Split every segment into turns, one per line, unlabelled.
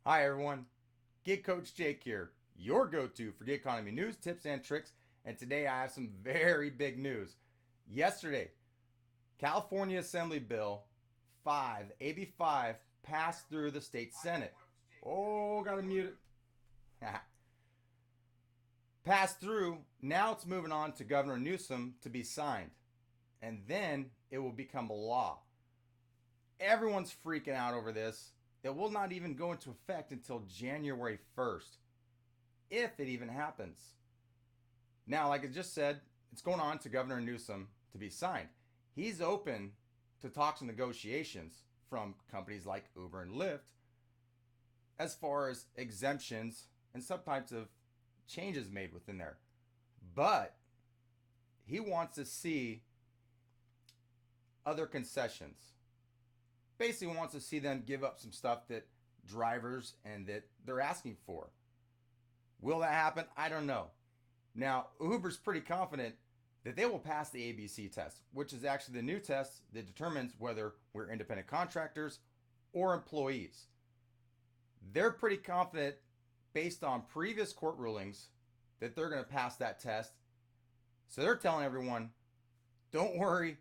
Hi everyone, Gig Coach Jake here, your go-to for gig economy news, tips, and tricks. And today I have some very big news. Yesterday, California Assembly Bill 5, AB5, passed through the state Senate. Oh, gotta mute it. Passed through, now it's moving on to Governor Newsome to be signed. And then it will become a law. Everyone's freaking out over this. It will not even go into effect until January 1st, if it even happens. Now, like I just said, it's going on to Governor Newsome to be signed. He's open to talks and negotiations from companies like Uber and Lyft as far as exemptions and some types of changes made within there. But he wants to see other concessions. Basically wants to see them give up some stuff that drivers and that they're asking for. Will that happen? I don't know. Now, Uber's pretty confident that they will pass the ABC test, which is actually the new test that determines whether we're independent contractors or employees. They're pretty confident, based on previous court rulings, that they're going to pass that test. So they're telling everyone, don't worry,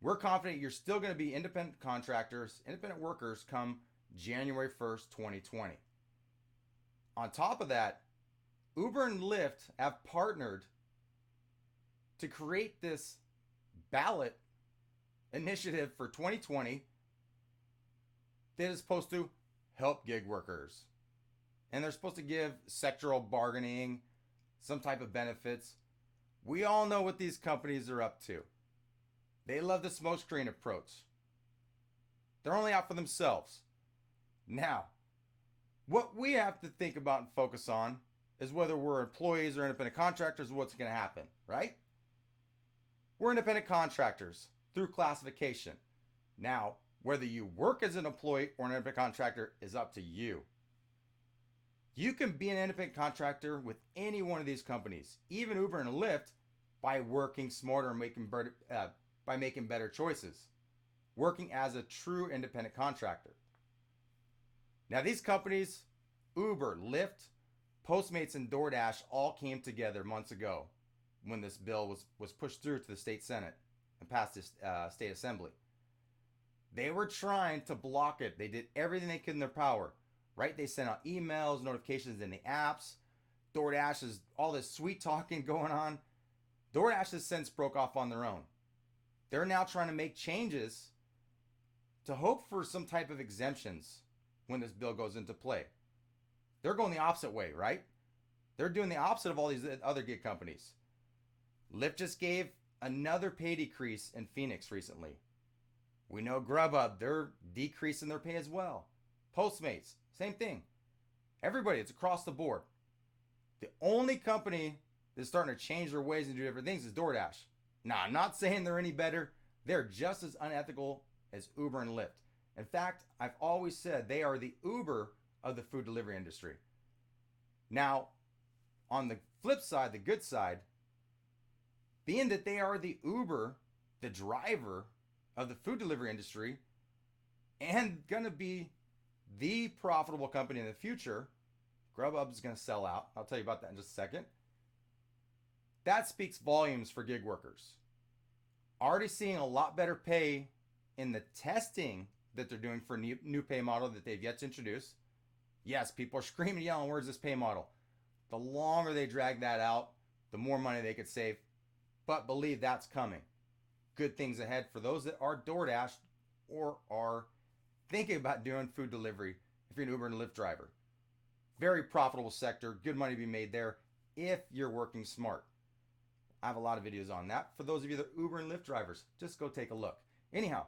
we're confident you're still going to be independent contractors, independent workers come January 1st, 2020. On top of that, Uber and Lyft have partnered to create this ballot initiative for 2020 that is supposed to help gig workers. And they're supposed to give sectoral bargaining, some type of benefits. We all know what these companies are up to. They love the smokescreen approach. They're only out for themselves. Now, what we have to think about and focus on is whether we're employees or independent contractors, what's going to happen, right? We're independent contractors through classification. Now, whether you work as an employee or an independent contractor is up to you. You can be an independent contractor with any one of these companies, even Uber and Lyft, by working smarter and making better choices, working as a true independent contractor. Now, these companies, Uber, Lyft, Postmates, and DoorDash, all came together months ago when this bill was pushed through to the state Senate and passed this state assembly. They were trying to block it. They did everything they could in their power, right? They sent out emails, notifications in the apps. DoorDash is all this sweet talking going on. DoorDash has since broke off on their own. They're now trying to make changes to hope for some type of exemptions when this bill goes into play. They're going the opposite way, right? They're doing the opposite of all these other gig companies. Lyft just gave another pay decrease in Phoenix recently. We know GrubHub, they're decreasing their pay as well. Postmates, same thing. Everybody, it's across the board. The only company that's starting to change their ways and do different things is DoorDash. Now, I'm not saying they're any better. They're just as unethical as Uber and Lyft. In fact, I've always said they are the Uber of the food delivery industry. Now, on the flip side, the good side, being that they are the Uber, the driver of the food delivery industry, and going to be the profitable company in the future, GrubHub is going to sell out. I'll tell you about that in just a second. That speaks volumes for gig workers. Already seeing a lot better pay in the testing that they're doing for a new pay model that they've yet to introduce. Yes, people are screaming, yelling, where's this pay model? The longer they drag that out, the more money they could save. But believe that's coming. Good things ahead for those that are DoorDash or are thinking about doing food delivery if you're an Uber and Lyft driver. Very profitable sector, good money to be made there if you're working smart. I have a lot of videos on that. For those of you that are Uber and Lyft drivers, just go take a look. Anyhow,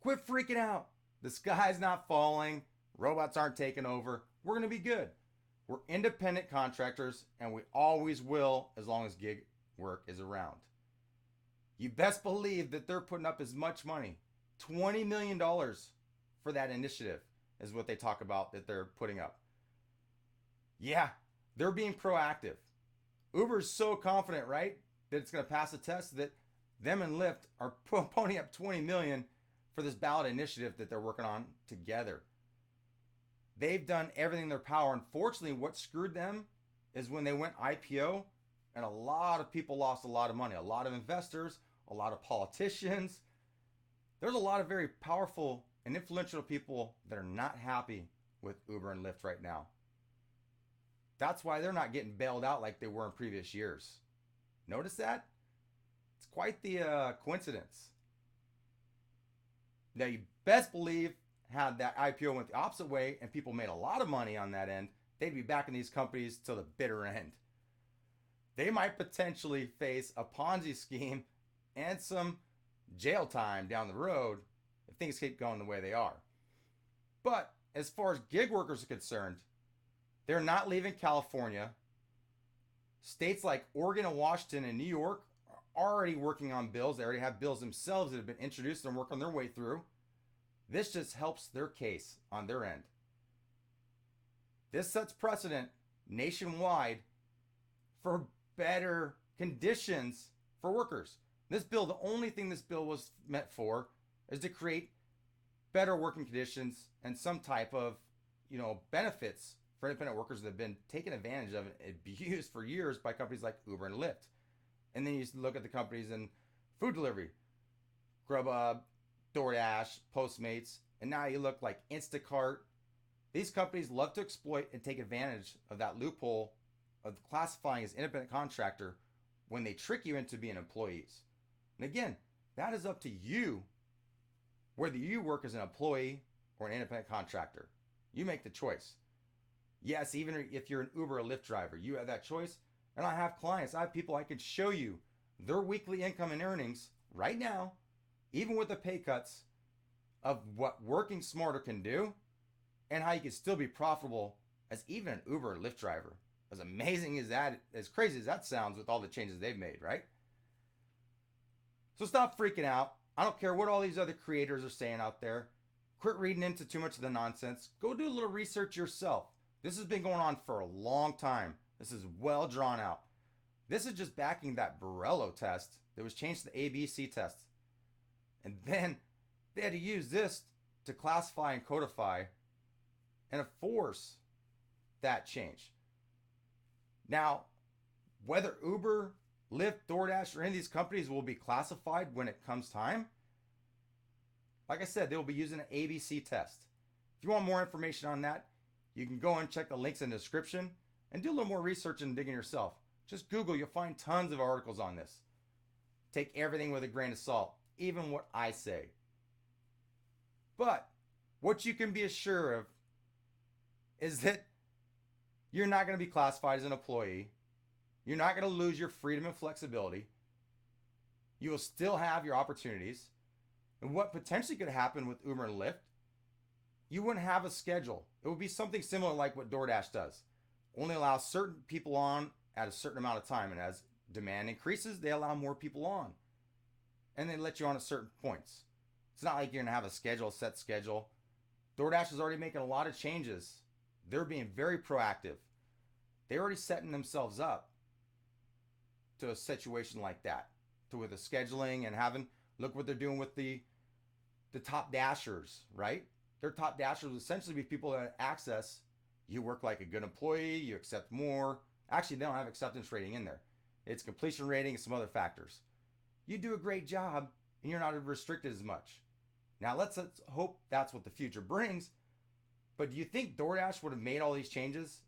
quit freaking out. The sky's not falling. Robots aren't taking over. We're going to be good. We're independent contractors, and we always will as long as gig work is around. You best believe that they're putting up as much money, $20 million for that initiative is what they talk about that they're putting up. Yeah, they're being proactive. Uber's so confident, right, that it's going to pass a test that them and Lyft are ponying up $20 million for this ballot initiative that they're working on together. They've done everything in their power. Unfortunately, what screwed them is when they went IPO, and a lot of people lost a lot of money. A lot of investors, a lot of politicians. There's a lot of very powerful and influential people that are not happy with Uber and Lyft right now. That's why they're not getting bailed out like they were in previous years. Notice that? It's quite the coincidence. Now, you best believe had that IPO went the opposite way and people made a lot of money on that end, they'd be backing these companies till the bitter end. They might potentially face a Ponzi scheme and some jail time down the road if things keep going the way they are. But as far as gig workers are concerned, they're not leaving California. States like Oregon and Washington and New York are already working on bills. They already have bills themselves that have been introduced and working their way through. This just helps their case on their end. This sets precedent nationwide for better conditions for workers. This bill, the only thing this bill was meant for is to create better working conditions and some type of, benefits for independent workers that have been taken advantage of and abused for years by companies like Uber and Lyft. And then you look at the companies in food delivery, GrubHub, DoorDash, Postmates, and now you look like Instacart. These companies love to exploit and take advantage of that loophole of classifying as independent contractor when they trick you into being employees. And again, that is up to you whether you work as an employee or an independent contractor. You make the choice. Yes, even if you're an Uber or Lyft driver, you have that choice. And I have clients, I have people I can show you their weekly income and earnings right now, even with the pay cuts, of what working smarter can do and how you can still be profitable as even an Uber or Lyft driver. As amazing as that, as crazy as that sounds with all the changes they've made, right? So stop freaking out. I don't care what all these other creators are saying out there. Quit reading into too much of the nonsense. Go do a little research yourself. This has been going on for a long time. This is well drawn out. This is just backing that Borrello test that was changed to the ABC test. And then they had to use this to classify and codify and enforce that change. Now, whether Uber, Lyft, DoorDash, or any of these companies will be classified when it comes time, like I said, they will be using an ABC test. If you want more information on that, you can go and check the links in the description and do a little more research and digging yourself. Just Google, you'll find tons of articles on this. Take everything with a grain of salt, even what I say. But what you can be assured of is that you're not going to be classified as an employee. You're not going to lose your freedom and flexibility. You will still have your opportunities. And what potentially could happen with Uber and Lyft, you wouldn't have a schedule. It would be something similar like what DoorDash does. Only allow certain people on at a certain amount of time. And as demand increases, they allow more people on. And they let you on at certain points. It's not like you're going to have a schedule, set schedule. DoorDash is already making a lot of changes. They're being very proactive. They're already setting themselves up to a situation like that. With the scheduling and having, look what they're doing with the top dashers, right? Their top dashers will essentially be people that access, you work like a good employee, you accept more. Actually, they don't have acceptance rating in there. It's completion rating and some other factors. You do a great job and you're not restricted as much. Now let's hope that's what the future brings. But do you think DoorDash would have made all these changes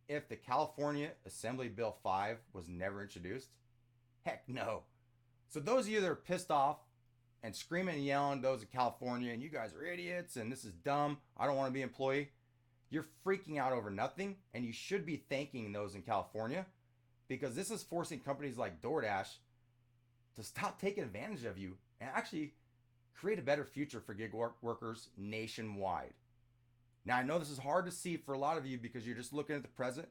if the California Assembly Bill 5 was never introduced? Heck no. So those of you that are pissed off and screaming and yelling, those in California, and you guys are idiots and this is dumb, I don't want to be an employee, you're freaking out over nothing, and you should be thanking those in California because this is forcing companies like DoorDash to stop taking advantage of you and actually create a better future for gig workers nationwide. Now, I know this is hard to see for a lot of you because you're just looking at the present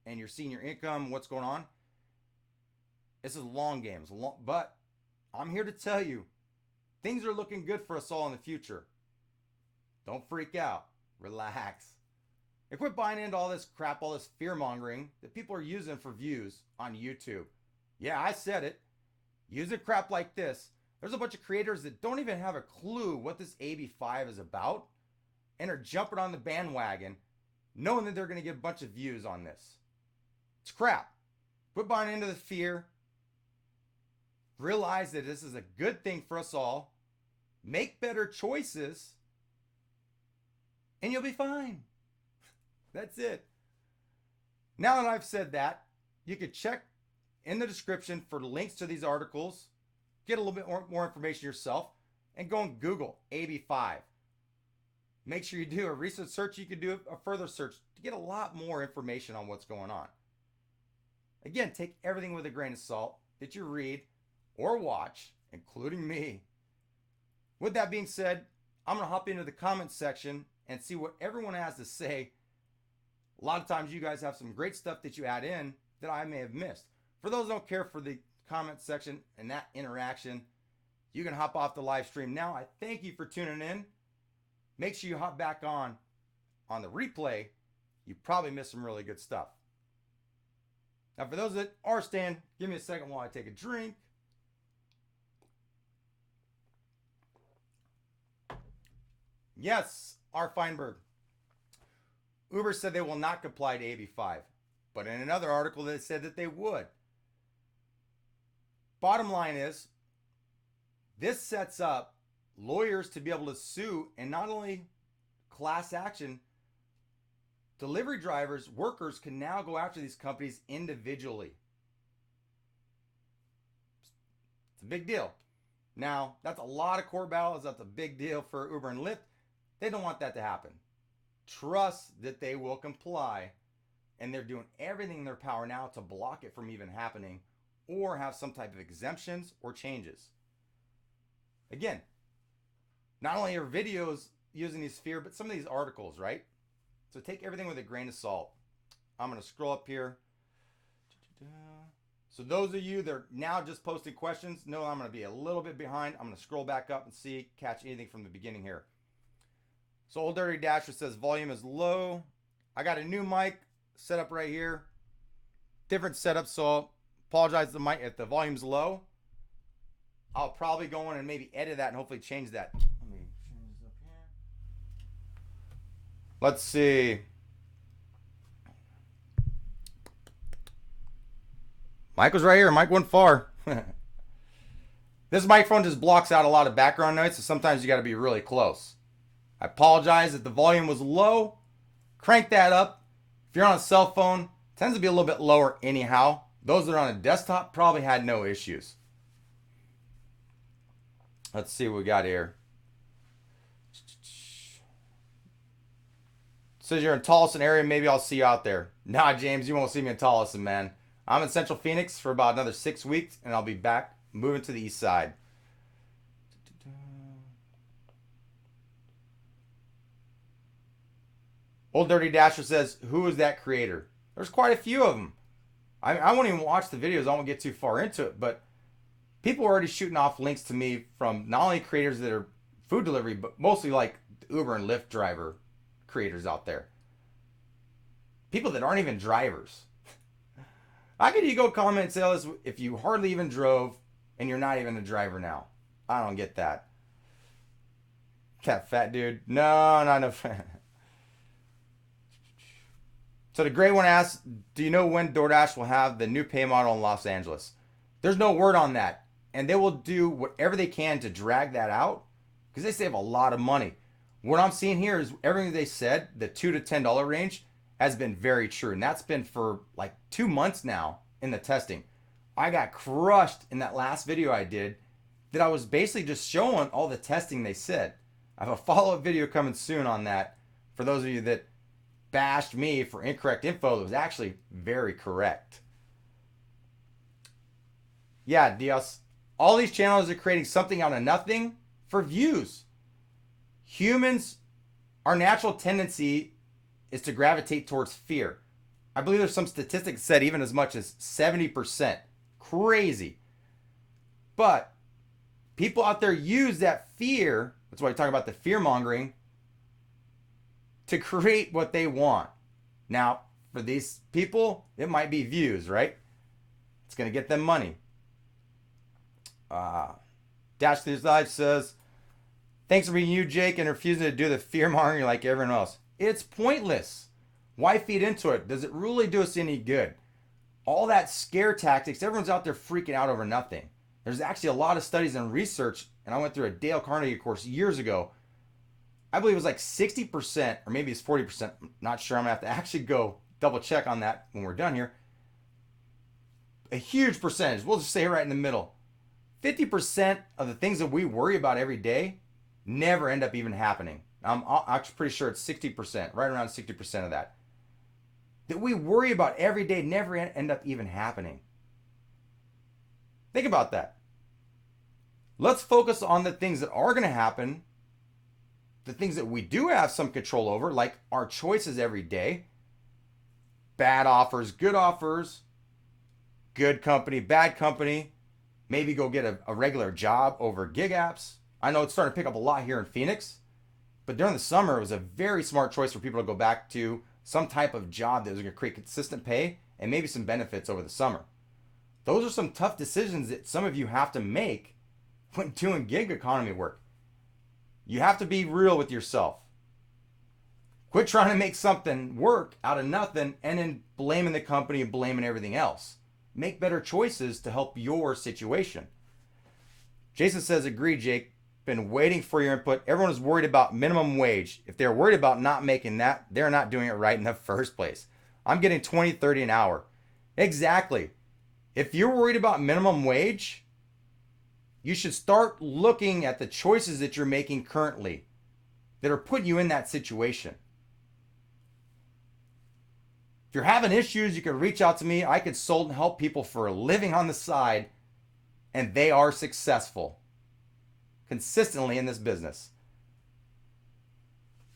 and you're seeing your income, what's going on. This is long games, but I'm here to tell you, things are looking good for us all in the future. Don't freak out. Relax. And quit buying into all this crap, all this fear-mongering that people are using for views on YouTube. Yeah, I said it. Using crap like this. There's a bunch of creators that don't even have a clue what this AB5 is about and are jumping on the bandwagon knowing that they're going to get a bunch of views on this. It's crap. Quit buying into the fear. Realize that this is a good thing for us all. Make better choices, and you'll be fine. That's it. Now that I've said that, you could check in the description for links to these articles, get a little bit more information yourself, and go and Google AB5. Make sure you do a recent search. You can do a further search to get a lot more information on what's going on. Again, take everything with a grain of salt that you read or watch, including me. With that being said, I'm going to hop into the comments section and see what everyone has to say. A lot of times you guys have some great stuff that you add in that I may have missed. For those who don't care for the comment section and that interaction, you can hop off the live stream now. I thank you for tuning in. Make sure you hop back on the replay. You probably missed some really good stuff. Now, for those that are staying, give me a second while I take a drink. Yes, R. Feinberg. Uber said they will not comply to AB5, but in another article they said that they would. Bottom line is, this sets up lawyers to be able to sue, and not only class action, delivery drivers, workers can now go after these companies individually. It's a big deal. Now, that's a lot of court battles. That's a big deal for Uber and Lyft. They don't want that to happen. Trust that they will comply, and they're doing everything in their power now to block it from even happening or have some type of exemptions or changes. Again, not only are videos using these fear, but some of these articles, right? So take everything with a grain of salt. I'm going to scroll up here. So those of you that are now just posting questions, know I'm going to be a little bit behind. I'm going to scroll back up and see, catch anything from the beginning here. So Old Dirty Dasher says volume is low. I got a new mic set up right here. Different setup, so apologize the mic if the volume's low. I'll probably go in and maybe edit that and hopefully change that. Let me change this up here. Let's see. Mic was right here. Mic went far. This microphone just blocks out a lot of background noise, so sometimes you got to be really close. I apologize if the volume was low. Crank that up. If you're on a cell phone, it tends to be a little bit lower anyhow. Those that are on a desktop probably had no issues. Let's see what we got here. Says you're in Tolleson area, maybe I'll see you out there. Nah, James, you won't see me in Tolleson, man. I'm in Central Phoenix for about another 6 weeks, and I'll be back moving to the east side. Old Dirty Dasher says, who is that creator? There's quite a few of them. I won't even watch the videos. I won't get too far into it, but people are already shooting off links to me from not only creators that are food delivery, but mostly like Uber and Lyft driver creators out there. People that aren't even drivers. How could you go comment and say all this if you hardly even drove and you're not even a driver now? I don't get that. That fat dude. No, not no fat. So the gray one asks, do you know when DoorDash will have the new pay model in Los Angeles? There's no word on that. And they will do whatever they can to drag that out because they save a lot of money. What I'm seeing here is everything they said, the $2 to $10 range, has been very true. And that's been for like 2 months now in the testing. I got crushed in that last video I did that I was basically just showing all the testing they said. I have a follow-up video coming soon on that for those of you that bashed me for incorrect info that was actually very correct. Yeah, Dios. All these channels are creating something out of nothing for views. Humans, our natural tendency is to gravitate towards fear. I believe there's some statistics that said even as much as 70%. Crazy. But people out there use that fear, that's why I talk about the fear mongering, to create what they want. Now, for these people, it might be views, right? It's going to get them money. Dash Through Life says, thanks for being you, Jake, and refusing to do the fear mongering like everyone else. It's pointless. Why feed into it? Does it really do us any good? All that scare tactics, everyone's out there freaking out over nothing. There's actually a lot of studies and research, and I went through a Dale Carnegie course years ago. I believe it was like 60%, or maybe it's 40%. I'm not sure. I'm going to have to actually go double check on that when we're done here. A huge percentage, we'll just say right in the middle. 50% of the things that we worry about every day never end up even happening. I'm actually pretty sure it's 60%, right around 60% of that we worry about every day never end up even happening. Think about that. Let's focus on the things that are going to happen, the things that we do have some control over, like our choices every day. Bad offers, good company, bad company. Maybe go get a regular job over gig apps. I know it's starting to pick up a lot here in Phoenix, but during the summer, it was a very smart choice for people to go back to some type of job that was going to create consistent pay and maybe some benefits over the summer. Those are some tough decisions that some of you have to make when doing gig economy work. You have to be real with yourself. Quit trying to make something work out of nothing and then blaming the company and blaming everything else. Make better choices to help your situation. Jason says, agree, Jake. Been waiting for your input. Everyone is worried about minimum wage. If they're worried about not making that, they're not doing it right in the first place. I'm getting 20, 30 an hour. Exactly. If you're worried about minimum wage, you should start looking at the choices that you're making currently that are putting you in that situation. If you're having issues, you can reach out to me. I consult and help people for a living on the side, and they are successful consistently in this business.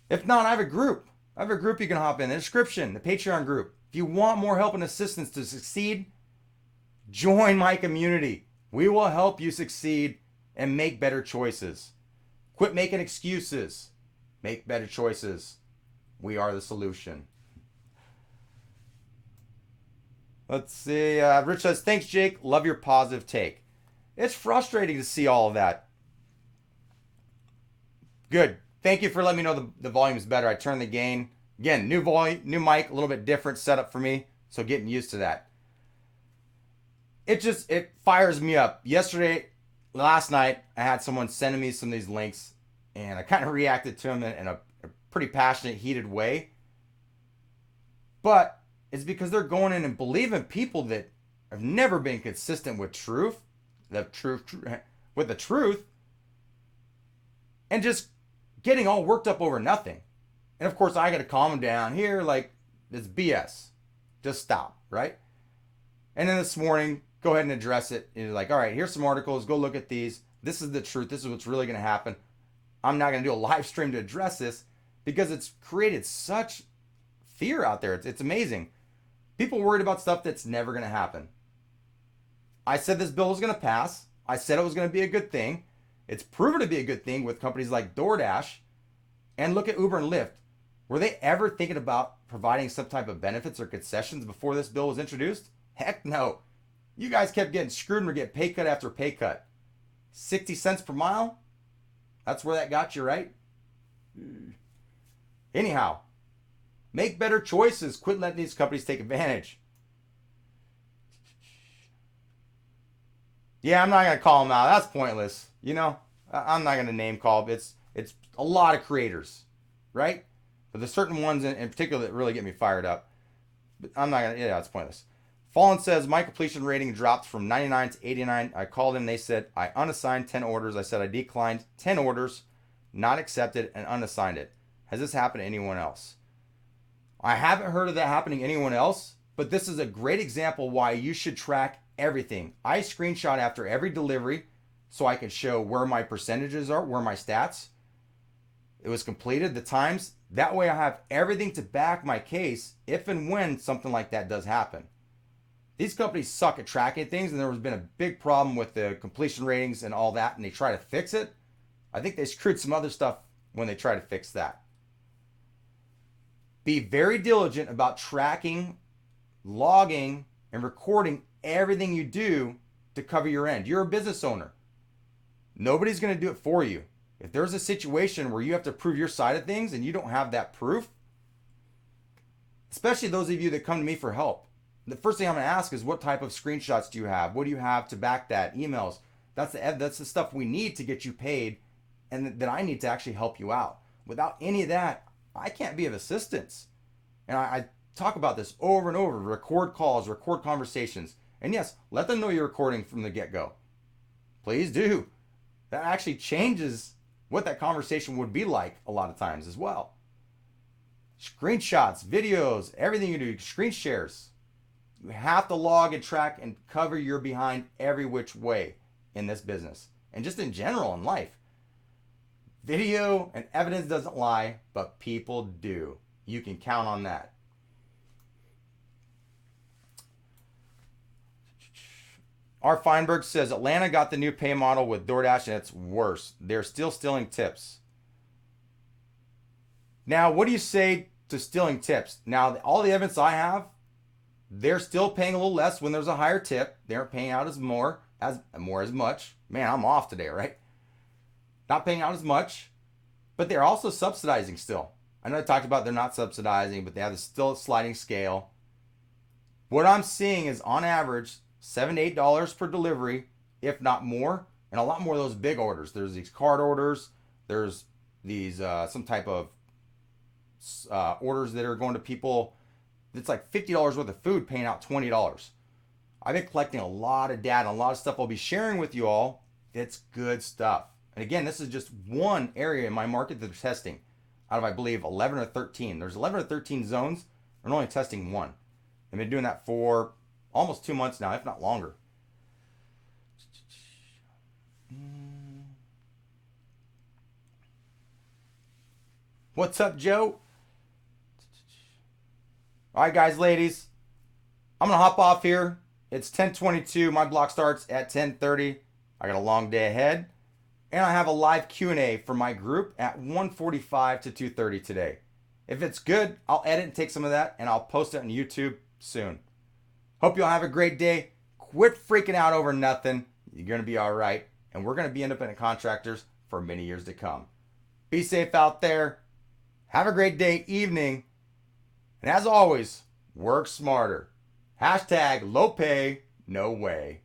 If not, I have a group. I have a group you can hop in, the description, the Patreon group. If you want more help and assistance to succeed, join my community. We will help you succeed and make better choices. Quit making excuses. Make better choices. We are the solution. Let's see. Rich says, thanks, Jake. Love your positive take. It's frustrating to see all of that. Good. Thank you for letting me know the volume is better. I turned the gain. Again, new volume, new mic, a little bit different setup for me. So getting used to that. It fires me up. Last night, I had someone sending me some of these links, and I kind of reacted to them in a pretty passionate, heated way. But it's because they're going in and believing people that have never been consistent with the truth, and just getting all worked up over nothing. And of course, I got to calm them down here, like, it's BS. Just stop, right? And then this morning, go ahead and address it. And you're like, all right, here's some articles. Go look at these. This is the truth. This is what's really going to happen. I'm not going to do a live stream to address this because it's created such fear out there. It's amazing. People worried about stuff that's never going to happen. I said this bill was going to pass. I said it was going to be a good thing. It's proven to be a good thing with companies like DoorDash. And look at Uber and Lyft. Were they ever thinking about providing some type of benefits or concessions before this bill was introduced? Heck no. You guys kept getting screwed and were getting pay cut after pay cut. 60 cents per mile? That's where that got you, right? Anyhow, make better choices. Quit letting these companies take advantage. Yeah, I'm not going to call them out. That's pointless. You know, I'm not going to name call. It's a lot of creators, right? But there's certain ones in particular that really get me fired up. But I'm not going to, yeah, it's pointless. Fallen says, my completion rating dropped from 99 to 89. I called in. They said, I unassigned 10 orders. I said I declined 10 orders, not accepted, and unassigned it. Has this happened to anyone else? I haven't heard of that happening to anyone else, but this is a great example why you should track everything. I screenshot after every delivery so I can show where my percentages are, where my stats. It was completed, the times. That way I have everything to back my case if and when something like that does happen. These companies suck at tracking things, and there has been a big problem with the completion ratings and all that, and they try to fix it. I think they screwed some other stuff when they try to fix that. Be very diligent about tracking, logging, and recording everything you do to cover your end. You're a business owner. Nobody's going to do it for you. If there's a situation where you have to prove your side of things and you don't have that proof, especially those of you that come to me for help. The first thing I'm going to ask is, what type of screenshots do you have? What do you have to back that? Emails. That's the stuff we need to get you paid, and that I need to actually help you out. Without any of that, I can't be of assistance. And I talk about this over and over. Record calls, record conversations. And yes, let them know you're recording from the get-go. Please do. That actually changes what that conversation would be like a lot of times as well. Screenshots, videos, everything you do, screen shares. You have to log and track and cover your behind every which way in this business. And just in general in life. Video and evidence doesn't lie, but people do. You can count on that. R. Feinberg says Atlanta got the new pay model with DoorDash and it's worse. They're still stealing tips. Now, what do you say to stealing tips? Now, all the evidence I have, they're still paying a little less when there's a higher tip. They aren't paying out as much. Man, I'm off today, right? Not paying out as much, but they're also subsidizing still. I know I talked about they're not subsidizing, but they have still a sliding scale. What I'm seeing is on average $7 to $8 per delivery, if not more, and a lot more of those big orders. There's these card orders. There's these some type of orders that are going to people. It's like $50 worth of food, paying out $20. I've been collecting a lot of data, a lot of stuff I'll be sharing with you all. It's good stuff. And again, this is just one area in my market that they're testing out of, I believe, 11 or 13. There's 11 or 13 zones. They're only testing one. They've been doing that for almost 2 months now, if not longer. What's up, Joe? All right, guys, ladies. I'm going to hop off here. It's 10:22. My block starts at 10:30. I got a long day ahead. And I have a live Q&A for my group at 1:45 to 2:30 today. If it's good, I'll edit and take some of that, and I'll post it on YouTube soon. Hope you all have a great day. Quit freaking out over nothing. You're going to be all right. And we're going to be independent contractors for many years to come. Be safe out there. Have a great day, evening. And as always, work smarter. Hashtag low pay, no way.